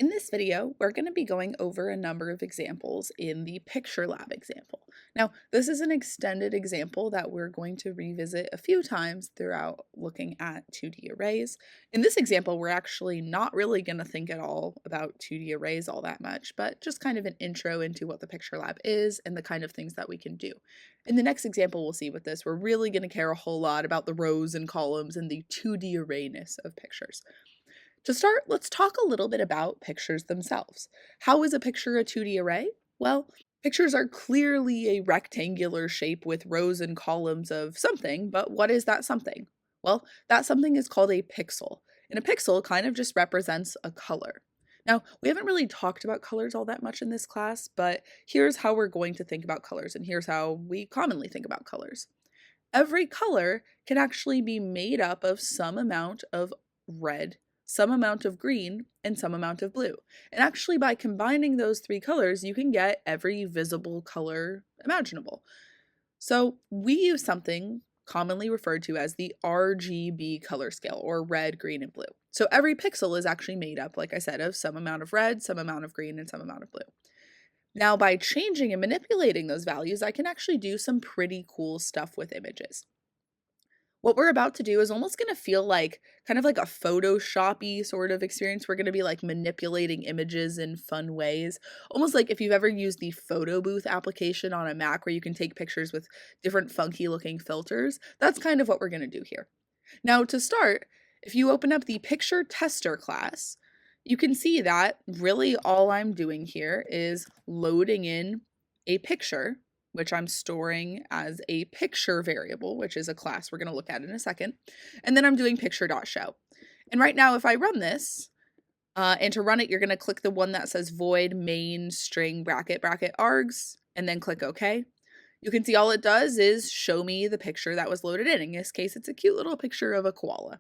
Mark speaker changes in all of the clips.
Speaker 1: In this video, we're going to be going over a number of examples in the PictureLab example. Now, this is an extended example that we're going to revisit a few times throughout looking at 2D arrays. In this example, we're actually not really going to think at all about 2D arrays all that much, but just kind of an intro into what the PictureLab is and the kind of things that we can do. In the next example we'll see with this, we're really going to care a whole lot about the rows and columns and the 2D arrayness of pictures. To start, let's talk a little bit about pictures themselves. How is a picture a 2D array? Well, pictures are clearly a rectangular shape with rows and columns of something, but what is that something? Well, that something is called a pixel, and a pixel kind of just represents a color. Now, we haven't really talked about colors all that much in this class, but here's how we're going to think about colors, and here's how we commonly think about colors. Every color can actually be made up of some amount of red, some amount of green, and some amount of blue. And actually by combining those three colors, you can get every visible color imaginable. So we use something commonly referred to as the RGB color scale, or red, green, and blue. So every pixel is actually made up, like I said, of some amount of red, some amount of green, and some amount of blue. Now by changing and manipulating those values, I can actually do some pretty cool stuff with images. What we're about to do is almost going to feel like kind of like a Photoshop-y sort of experience. We're going to be like manipulating images in fun ways. Almost like if you've ever used the photo booth application on a Mac where you can take pictures with different funky looking filters. That's kind of what we're going to do here. Now to start, if you open up the picture tester class, you can see that really all I'm doing here is loading in a picture, which I'm storing as a picture variable, which is a class we're going to look at in a second. And then I'm doing picture.show. And right now, if I run this, and to run it, you're going to click the one that says void main string bracket args, and then click OK. You can see all it does is show me the picture that was loaded in. In this case, it's a cute little picture of a koala.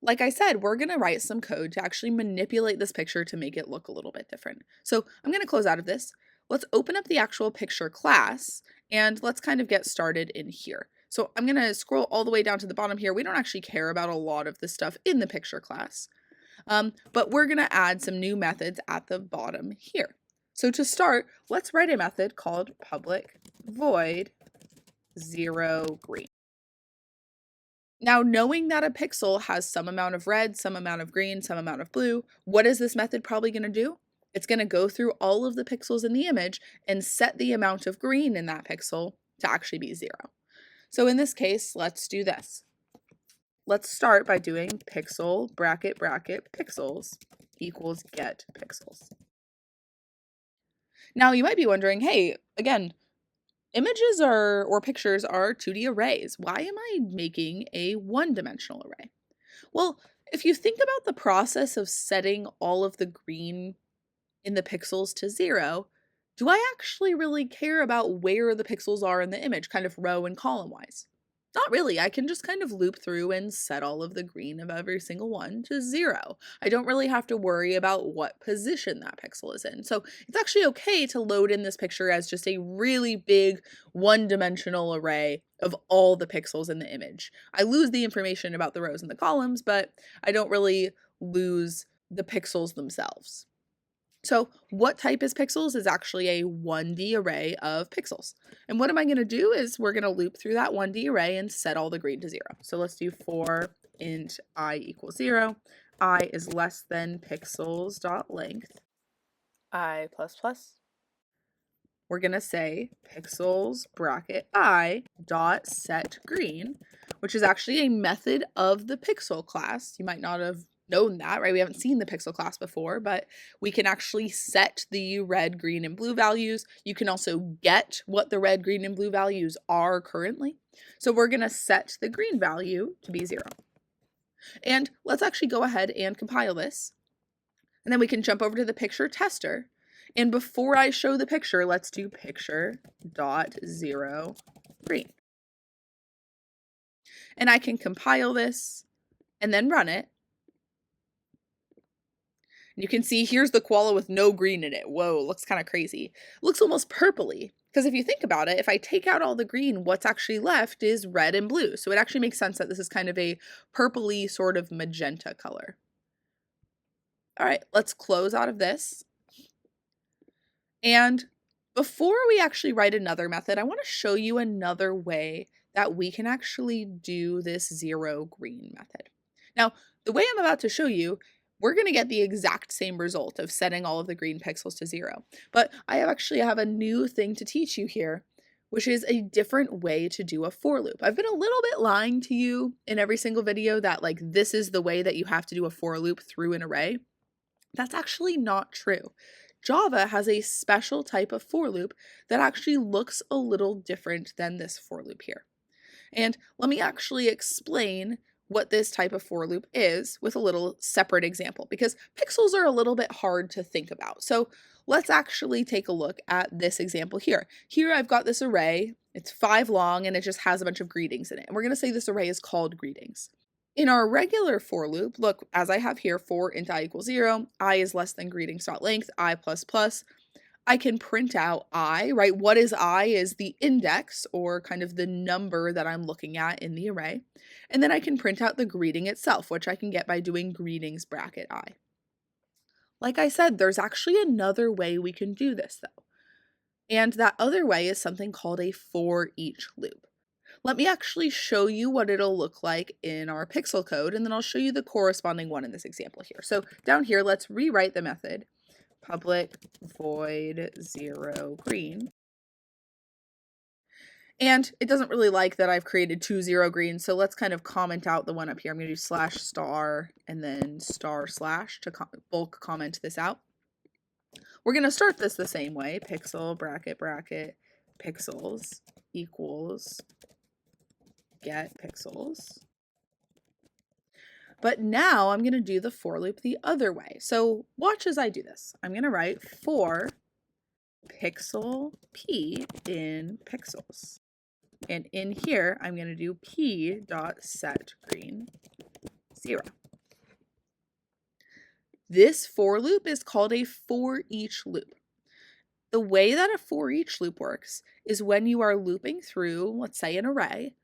Speaker 1: Like I said, we're going to write some code to actually manipulate this picture to make it look a little bit different. So I'm going to close out of this. Let's open up the actual picture class and let's kind of get started in here. So I'm going to scroll all the way down to the bottom here. We don't actually care about a lot of the stuff in the picture class, but we're going to add some new methods at the bottom here. So to start, let's write a method called public void 0 green. Now, knowing that a pixel has some amount of red, some amount of green, some amount of blue, what is this method probably going to do? It's going to go through all of the pixels in the image and set the amount of green in that pixel to actually be 0. So in this case, let's do this. Let's start by doing pixel bracket pixels equals get pixels. Now you might be wondering, hey, again, images or pictures are 2D arrays. Why am I making a one-dimensional array? Well, if you think about the process of setting all of the green in the pixels to 0, do I actually really care about where the pixels are in the image, kind of row and column wise? Not really. I can just kind of loop through and set all of the green of every single one to 0. I don't really have to worry about what position that pixel is in. So it's actually okay to load in this picture as just a really big one-dimensional array of all the pixels in the image. I lose the information about the rows and the columns, but I don't really lose the pixels themselves. So what type is pixels is actually a 1D array of pixels. And what am I going to do is we're going to loop through that 1D array and set all the green to 0. So let's do for int I equals 0. I is less than pixels.length I plus plus. We're going to say pixels bracket I dot set green, which is actually a method of the pixel class. You might not have known that, right? We haven't seen the pixel class before, but we can actually set the red, green, and blue values. You can also get what the red, green, and blue values are currently. So we're going to set the green value to be 0. And let's actually go ahead and compile this. And then we can jump over to the picture tester. And before I show the picture, let's do picture.0 green. And I can compile this and then run it. You can see here's the koala with no green in it. Whoa, looks kind of crazy. Looks almost purpley. Because if you think about it, if I take out all the green, what's actually left is red and blue. So it actually makes sense that this is kind of a purpley sort of magenta color. All right, let's close out of this. And before we actually write another method, I want to show you another way that we can actually do this zero green method. Now, the way I'm about to show you, we're going to get the exact same result of setting all of the green pixels to 0. But I actually have a new thing to teach you here, which is a different way to do a for loop. I've been a little bit lying to you in every single video that like this is the way that you have to do a for loop through an array. That's actually not true. Java has a special type of for loop that actually looks a little different than this for loop here. And let me actually explain what this type of for loop is with a little separate example, because pixels are a little bit hard to think about. So let's actually take a look at this example here. Here I've got this array, it's 5 long, and it just has a bunch of greetings in it. And we're going to say this array is called greetings. In our regular for loop, look, as I have here, for int I equals 0, I is less than greetings.length, I plus plus, I can print out I, right? What is I is the index, or kind of the number that I'm looking at in the array. And then I can print out the greeting itself, which I can get by doing greetings bracket I. Like I said, there's actually another way we can do this though. And that other way is something called a for each loop. Let me actually show you what it'll look like in our pixel code, and then I'll show you the corresponding one in this example here. So down here, let's rewrite the method public void 0 green. And it doesn't really like that I've created 2 0 green, so let's kind of comment out the one up here. I'm going to do slash star and then star slash to bulk comment this out. We're going to start this the same way. Pixel bracket bracket pixels equals get pixels. But now I'm going to do the for loop the other way. So watch as I do this. I'm going to write for pixel p in pixels. And in here, I'm going to do p dot set green 0. This for loop is called a for each loop. The way that a for each loop works is when you are looping through, let's say, an array,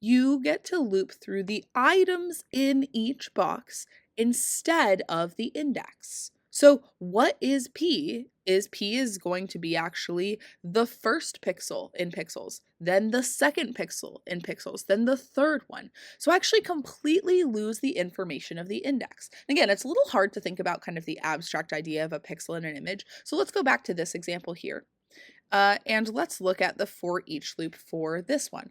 Speaker 1: you get to loop through the items in each box instead of the index. So what is P? P is going to be actually the first pixel in pixels, then the second pixel in pixels, then the third one. So I actually completely lose the information of the index. Again, it's a little hard to think about kind of the abstract idea of a pixel in an image. So let's go back to this example here. And let's look at the for each loop for this one.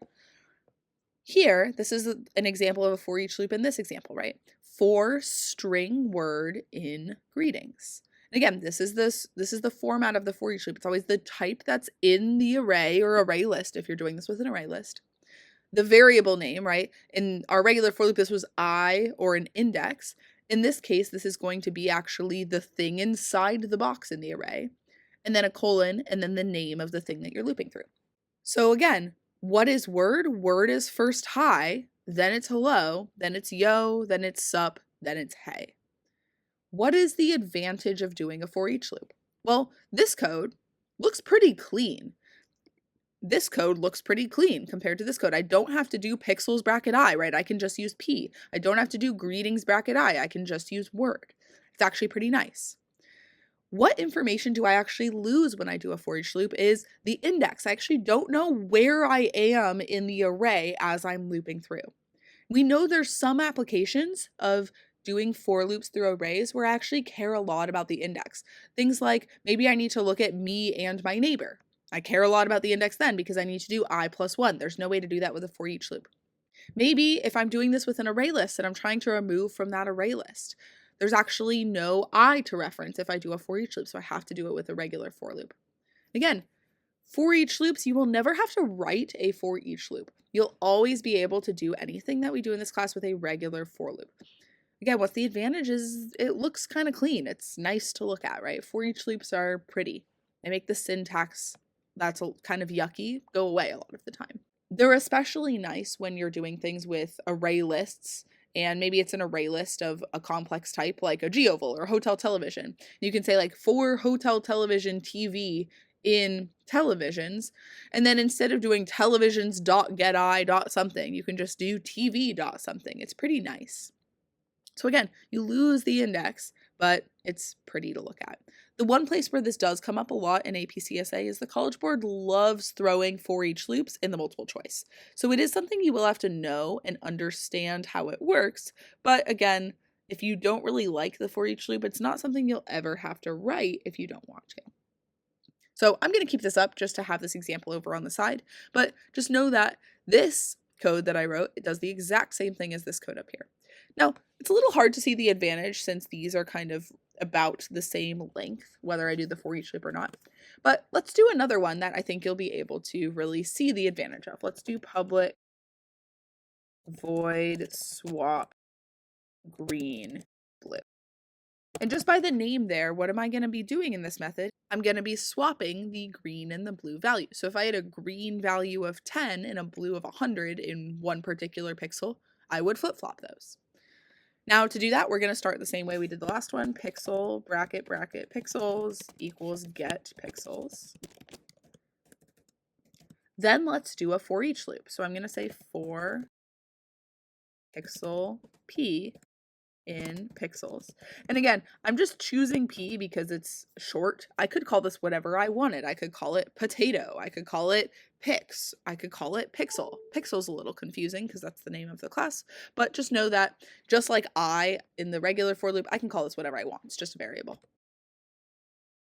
Speaker 1: Here, this is an example of a for each loop in this example, right? For string word in greetings. And again, this is the format of the for each loop. It's always the type that's in the array or array list if you're doing this with an array list. The variable name, right? In our regular for loop, this was I or an index. In this case, this is going to be actually the thing inside the box in the array, and then a colon, and then the name of the thing that you're looping through. So again, what is word? Word is first hi, then it's hello, then it's yo, then it's sup, then it's hey. What is the advantage of doing a for each loop? Well, this code looks pretty clean. This code looks pretty clean compared to this code. I don't have to do pixels bracket I, right? I can just use P. I don't have to do greetings bracket I can just use word. It's actually pretty nice. What information do I actually lose when I do a for each loop is the index. I actually don't know where I am in the array as I'm looping through. We know there's some applications of doing for loops through arrays where I actually care a lot about the index. Things like maybe I need to look at me and my neighbor. I care a lot about the index then because I need to do I plus 1. There's no way to do that with a for each loop. Maybe if I'm doing this with an array list and I'm trying to remove from that array list, there's actually no I to reference if I do a for each loop, so I have to do it with a regular for loop. Again, for each loops, you will never have to write a for each loop. You'll always be able to do anything that we do in this class with a regular for loop. Again, what's the advantage is it looks kind of clean. It's nice to look at, right? For each loops are pretty. They make the syntax that's kind of yucky go away a lot of the time. They're especially nice when you're doing things with array lists, and maybe it's an array list of a complex type like a geoval or hotel television. You can say like for hotel television TV in televisions, and then instead of doing televisions dot get I dot something, you can just do TV dot something. It's pretty nice. So again, you lose the index, but it's pretty to look at. The one place where this does come up a lot in APCSA is the College Board loves throwing for each loops in the multiple choice. So it is something you will have to know and understand how it works. But again, if you don't really like the for each loop, it's not something you'll ever have to write if you don't want to. So I'm going to keep this up just to have this example over on the side, but just know that this code that I wrote, it does the exact same thing as this code up here. Now, it's a little hard to see the advantage since these are kind of about the same length, whether I do the for each loop or not. But let's do another one that I think you'll be able to really see the advantage of. Let's do public void swap green blue. And just by the name there, what am I going to be doing in this method? I'm going to be swapping the green and the blue value. So if I had a green value of 10 and a blue of 100 in one particular pixel, I would flip-flop those. Now to do that, we're going to start the same way we did the last one. Pixel, bracket, bracket, pixels equals get pixels. Then let's do a for each loop. So I'm going to say for pixel p in pixels. And again, I'm just choosing P because it's short. I could call this whatever I wanted. I could call it potato. I could call it pix. I could call it pixel. Pixel's a little confusing because that's the name of the class, but just know that just like I in the regular for loop, I can call this whatever I want. It's just a variable.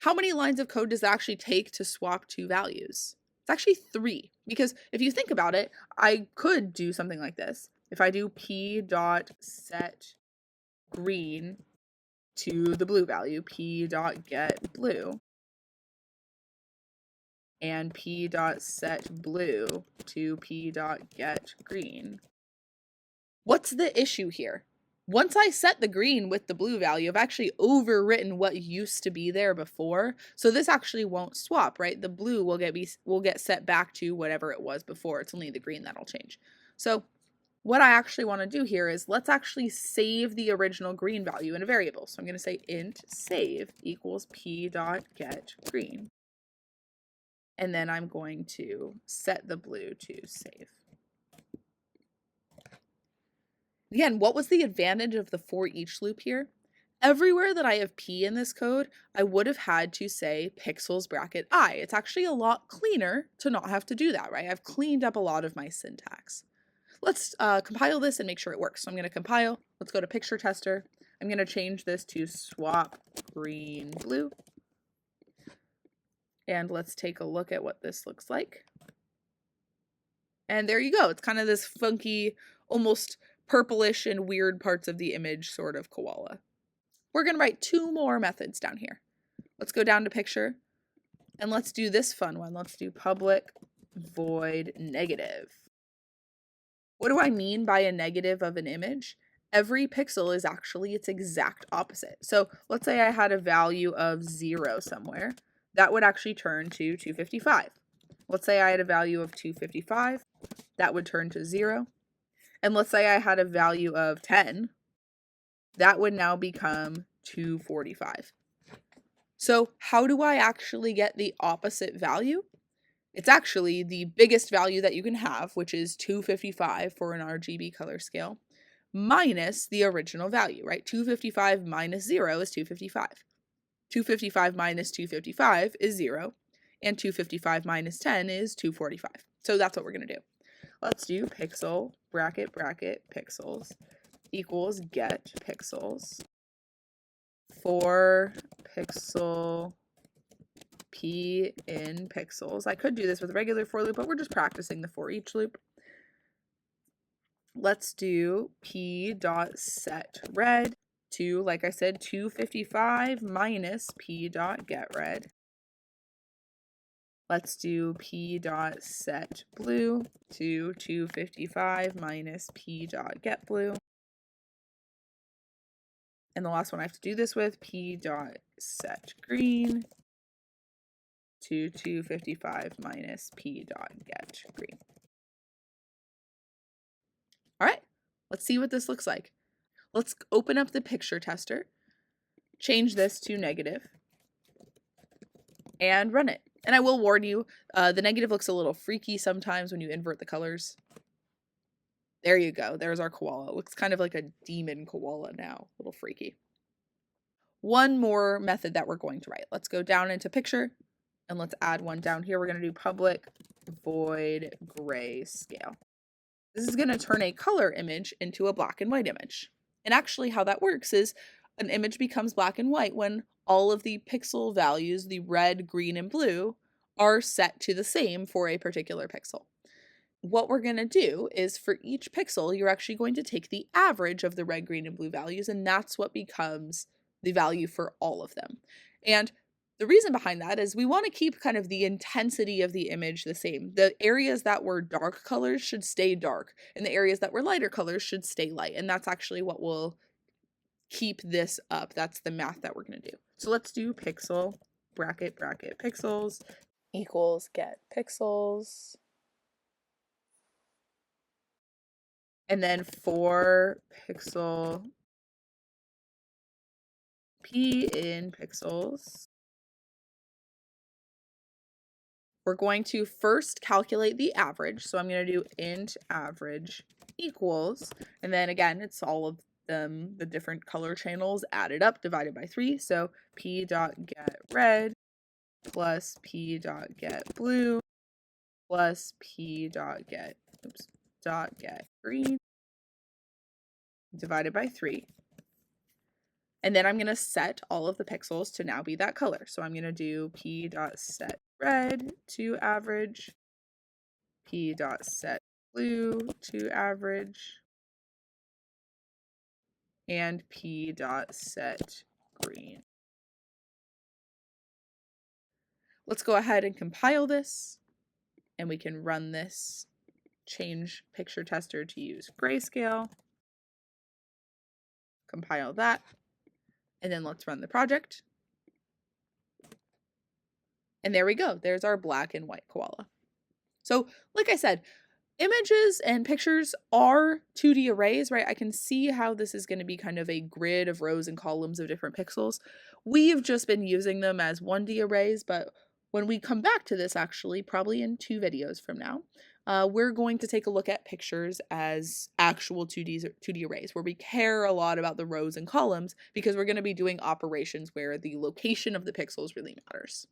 Speaker 1: How many lines of code does it actually take to swap two values? It's actually 3, because if you think about it, I could do something like this. If I do p dot set green to the blue value, p dot get blue, and p dot set blue to p dot get green. What's the issue here? Once I set the green with the blue value, I've actually overwritten what used to be there before, so this actually won't swap, right? The blue will get set back to whatever it was before. It's only the green that'll change. So what I actually want to do here is let's actually save the original green value in a variable. So I'm going to say int save equals p dot get green. And then I'm going to set the blue to save. Again, what was the advantage of the for each loop here? Everywhere that I have p in this code, I would have had to say pixels bracket I. It's actually a lot cleaner to not have to do that, right? I've cleaned up a lot of my syntax. Let's compile this and make sure it works. So I'm going to compile. Let's go to picture tester. I'm going to change this to swap green blue. And let's take a look at what this looks like. And there you go. It's kind of this funky, almost purplish and weird parts of the image sort of koala. We're going to write 2 more methods down here. Let's go down to picture and let's do this fun one. Let's do public void negative. What do I mean by a negative of an image? Every pixel is actually its exact opposite. So let's say I had a value of 0 somewhere. That would actually turn to 255. Let's say I had a value of 255. That would turn to 0. And let's say I had a value of 10. That would now become 245. So how do I actually get the opposite value? It's actually the biggest value that you can have, which is 255 for an RGB color scale, minus the original value, right? 255 minus 0 is 255. 255 minus 255 is 0, and 255 minus 10 is 245. So that's what we're going to do. Let's do pixel, bracket, bracket, pixels, equals get pixels for pixel p in pixels. I could do this with regular for loop, but we're just practicing the for each loop. Let's do p dot set red to, like I said, 255 minus p dot get red. Let's do p dot set blue to 255 minus p dot get blue. And the last one I have to do this with, p dot set green to 255 minus p dot get green. All right, let's see what this looks like. Let's open up the picture tester, change this to negative, and run it. And I will warn you, the negative looks a little freaky sometimes when you invert the colors. There you go. There's our koala. It looks kind of like a demon koala now. A little freaky. one more method that we're going to write. Let's go down into picture and let's add one down here. We're going to do public void grayscale. This is going to turn a color image into a black and white image. And actually how that works is an image becomes black and white when all of the pixel values, the red, green, and blue, are set to the same for a particular pixel. What we're going to do is for each pixel, you're actually going to take the average of the red, green, and blue values, and that's what becomes the value for all of them. And the reason behind that is we want to keep kind of the intensity of the image the same. The areas that were dark colors should stay dark, and the areas that were lighter colors should stay light. And that's actually what will keep this up. That's the math that we're going to do. So let's do pixel, bracket, bracket, pixels equals get pixels. And then for pixel p in pixels, we're going to first calculate the average. So I'm going to do int average equals, and then again, it's all of them, the different color channels added up, divided by 3. So p dot get red plus p dot get blue plus p dot get, green divided by 3. And then I'm going to set all of the pixels to now be that color. So I'm going to do p dot set red to average, p dot set blue to average, and p dot set green. Let's go ahead and compile this, and we can run this, change picture tester to use grayscale, compile that, and then let's run the project. And there we go. There's our black and white koala. So like I said, images and pictures are 2D arrays, right? I can see how this is going to be kind of a grid of rows and columns of different pixels. We've just been using them as 1D arrays, but when we come back to this, actually, probably in 2 videos from now, we're going to take a look at pictures as actual 2D arrays, where we care a lot about the rows and columns because we're going to be doing operations where the location of the pixels really matters.